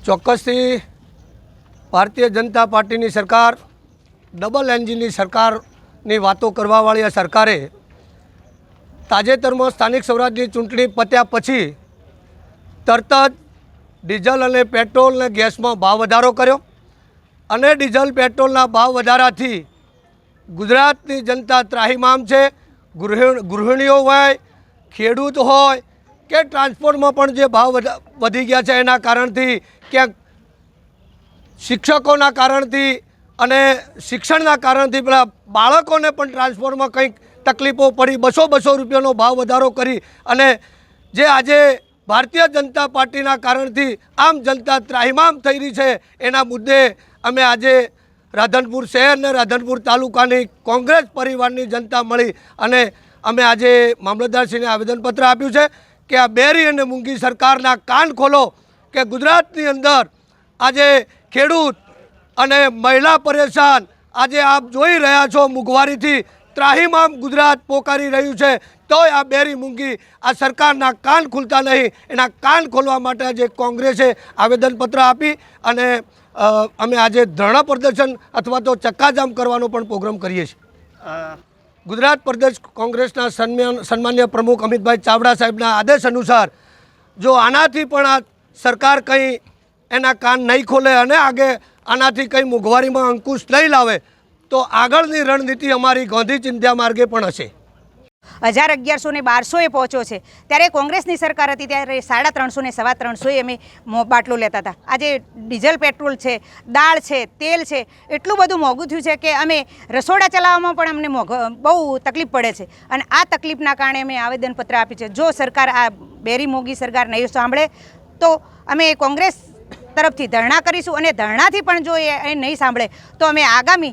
ચોક્કસથી ભારતીય જનતા પાર્ટીની સરકાર ડબલ એન્જિનની સરકારની વાતો કરવાવાળી આ સરકારે તાજેતરમાં સ્થાનિક સ્વરાજની ચૂંટણી પત્યા પછી તરત જ ડીઝલ અને પેટ્રોલ અને ગેસમાં ભાવ વધારો કર્યો અને ડીઝલ પેટ્રોલના ભાવ વધારાથી ગુજરાતની જનતા ત્રાહિમામ છે। ગૃહિણીઓ હોય, ખેડૂત હોય કે ટ્રાન્સપોર્ટમાં પણ જે ભાવ વધી ગયા છે એના કારણથી, ક્યાંક શિક્ષકોના કારણથી અને શિક્ષણના કારણથી પેલા બાળકોને પણ ટ્રાન્સપોર્ટમાં કંઈક તકલીફો પડી, 200 રૂપિયાનો ભાવ વધારો કરી અને જે આજે ભારતીય જનતા પાર્ટીના કારણથી આમ જનતા ત્રાહિમામ થઈ રહી છે એના મુદ્દે અમે આજે રાધનપુર શહેર અને રાધનપુર તાલુકાની કોંગ્રેસ પરિવારની જનતા મળી અને અમે આજે મામલતદારશ્રીને આવેદનપત્ર આપ્યું છે કે આ બેરી અને મૂંગી સરકારના કાન ખોલો કે ગુજરાતની અંદર આજે ખેડૂત અને મહિલા પરેશાન, આજે આપ જોઈ રહ્યા છો મોંઘવારીથી ત્રાહિમામ ગુજરાત પોકારી રહ્યું છે, તોય આ બેરી મૂંગી આ સરકારના કાન ખુલતા નહીં। એના કાન ખોલવા માટે આજે કોંગ્રેસે આવેદનપત્ર આપી અને અમે આજે ધરણા પ્રદર્શન અથવા તો ચક્કાજામ કરવાનો પણ પ્રોગ્રામ કરીએ છીએ। ગુજરાત પ્રદેશ કોંગ્રેસના સન્માન્ય પ્રમુખ અમિતભાઈ ચાવડા સાહેબના આદેશ અનુસાર જો આનાથી પણ આ સરકાર કંઈ એના કાન નહીં ખોલે અને આનાથી કંઈ મોંઘવારીમાં અંકુશ નહીં લાવે તો આગળની રણનીતિ અમારી ગાંધી ચિંધ્યા માર્ગે પણ હશે। 1000, 1100 ને 1200 પહોંચ્યો છે ત્યારે કોંગ્રેસની સરકાર હતી ત્યારે 350 ને 350 અમે બાટલો લેતા હતા। આજે ડીઝલ પેટ્રોલ છે, દાળ છે, તેલ છે, એટલું બધું મોંઘું થયું છે કે અમે રસોડા ચલાવવામાં પણ અમને બહુ તકલીફ પડે છે અને આ તકલીફના કારણે અમે આવેદનપત્ર આપ્યું છે। જો સરકાર આ બેરી મોંઘી સરકાર નહીં સાંભળે તો અમે કોંગ્રેસ તરફથી ધરણા કરીશું અને ધરણાથી પણ જો એ નહીં સાંભળે તો અમે આગામી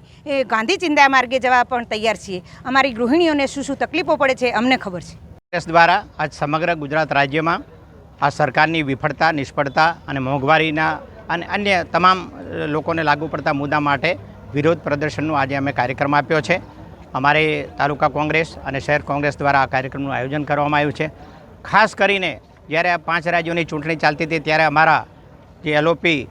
ગાંધી ચિંધ્યા માર્ગે જવા પણ તૈયાર છીએ। અમારી ગૃહિણીઓને શું તકલીફો પડે છે અમને ખબર છે। કોંગ્રેસ દ્વારા આજ સમગ્ર ગુજરાત રાજ્યમાં આ સરકારની વિફળતા, નિષ્ફળતા અને મોંઘવારીના અને અન્ય તમામ લોકોને લાગુ પડતા મુદ્દા માટે વિરોધ પ્રદર્શનનું આજે અમે કાર્યક્રમ આપ્યો છે। અમારે તાલુકા કોંગ્રેસ અને શહેર કોંગ્રેસ દ્વારા આ કાર્યક્રમનું આયોજન કરવામાં આવ્યું છે। ખાસ કરીને જ્યારે આ 5 રાજ્યોની ચૂંટણી ચાલતી હતી ત્યારે અમારા જે એલઓપી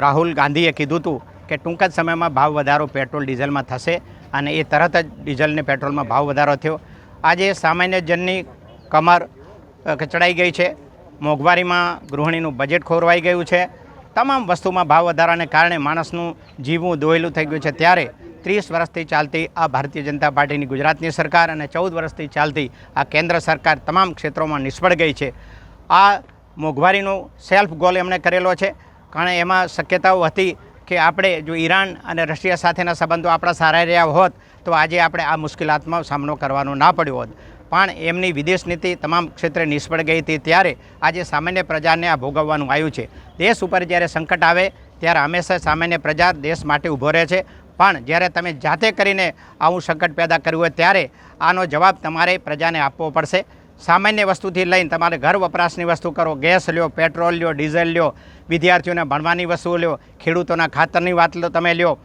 રાહુલ ગાંધીએ કીધું હતું કે ટૂંક જ સમયમાં ભાવ વધારો પેટ્રોલ ડીઝલમાં થશે અને એ તરત જ ડીઝલ ને પેટ્રોલમાં ભાવ વધારો થયો। આજે સામાન્ય જનની કમર કચડાઈ ગઈ છે, મોંઘવારીમાં ગૃહિણીનું બજેટ ખોરવાઈ ગયું છે, તમામ વસ્તુમાં ભાવ વધારાને કારણે માણસનું જીવવું દોહેલું થઈ ગયું છે। ત્યારે 30 વર્ષથી ચાલતી આ ભારતીય જનતા પાર્ટીની ગુજરાતની સરકાર અને 14 વર્ષથી ચાલતી આ કેન્દ્ર સરકાર તમામ ક્ષેત્રોમાં નિષ્ફળ ગઈ છે। આ મોંઘવારીનો સેલ્ફ ગોલ એમણે કરેલો છે કારણ એમાં શક્યતાઓ હતી કે આપણે જો ઈરાન અને રશિયા સાથેના સંબંધો આપણા સારા રહ્યા હોત તો આજે આપણે આ મુશ્કેલાતનો સામનો કરવાનો ના પડ્યો હોત, પણ એમની વિદેશ નીતિ તમામ ક્ષેત્રે નિષ્ફળ ગઈ હતી। ત્યારે આજે સામાન્ય પ્રજાને આ ભોગવવાનું આવ્યું છે। દેશ ઉપર જ્યારે સંકટ આવે ત્યારે હંમેશા સામાન્ય પ્રજા દેશ માટે ઊભો રહે છે, પણ જ્યારે તમે જાતે કરીને આવું સંકટ પેદા કર્યું હોય ત્યારે આનો જવાબ તમારે પ્રજાને આપવો પડશે। સામાન્ય વસ્તુથી લઈને તમારે ઘર વપરાશની વસ્તુ કરો, ગેસ લ્યો, પેટ્રોલ લ્યો, ડીઝલ લ્યો, વિદ્યાર્થીઓને ભણવાની વસ્તુઓ લ્યો, ખેડૂતોના ખાતરની વાત લો તમે લ્યો,